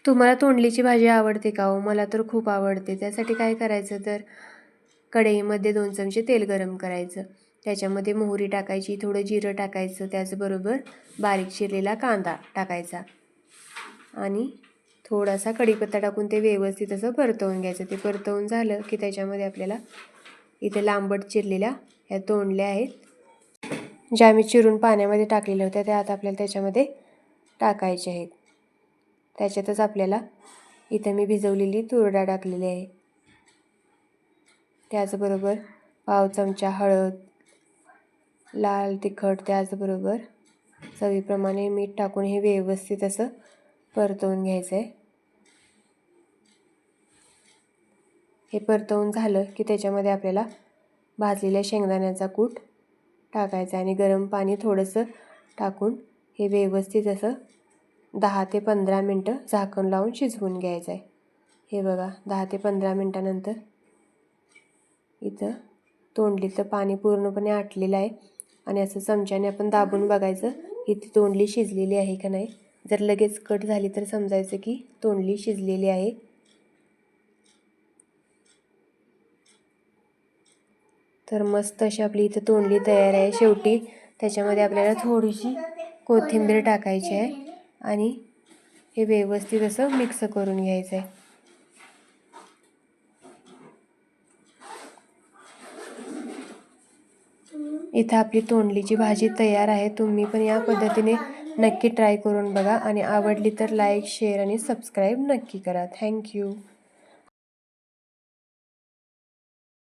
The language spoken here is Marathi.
तुम्हाला तोंडलीची भाजी आवडते का हो? मला तर खूप आवडते. त्यासाठी काय करायचं तर कढईमध्ये 2 चमचे तेल गरम करायचं. त्याच्यामध्ये मोहरी टाकायची, थोडं जिरं टाकायचं, त्याचबरोबर बारीक चिरलेला कांदा टाकायचा आणि थोडासा कढीपत्ता टाकून ते व्यवस्थित असं परतवून घ्यायचं. ते परतवून झालं की त्याच्यामध्ये आपल्याला इथे लांबट चिरलेल्या ह्या तोंडल्या आहेत, ज्या मी चिरून पाण्यामध्ये टाकलेल्या होत्या, त्या आता आपल्याला त्याच्यामध्ये टाकायच्या आहेत. त्याच्यातच आपल्याला इथं मी भिजवलेली तूर डाळ टाकलेली आहे. त्याचबरोबर पाव चमचा हळद, लाल तिखट, त्याचबरोबर चवीप्रमाणे मीठ टाकून हे व्यवस्थित असं परतवून घ्यायचं आहे. हे परतवून झालं की त्याच्यामध्ये आपल्याला भाजलेल्या शेंगदाण्याचा कूट टाकायचा आणि गरम पाणी थोडंसं टाकून हे व्यवस्थित असं 10 ते 15 मिनटं झाकण लावून शिजवून घ्यायचं आहे. हे बघा 10 ते 15 मिनटानंतर इथं तोंडलीचं पाणी पूर्णपणे आटलेलं आहे आणि असं चमच्याने आपण दाबून बघायचं की ती तोंडली शिजलेली आहे का नाही. जर लगेच कट झाली तर समजायचं की तोंडली शिजलेली आहे. तर मस्त अशी आपली इथं तोंडली तयार आहे. शेवटी त्याच्यामध्ये आपल्याला थोडीशी कोथिंबीर टाकायची आहे आणि हे व्यवस्थित असं मिक्स करून घ्यायचं आहे. इथं आपली तोंडलीची भाजी तयार आहे. तुम्ही पण या पद्धतीने नक्की ट्राय करून बघा आणि आवडली तर लाईक, शेअर आणि सबस्क्राईब नक्की करा. थँक्यू.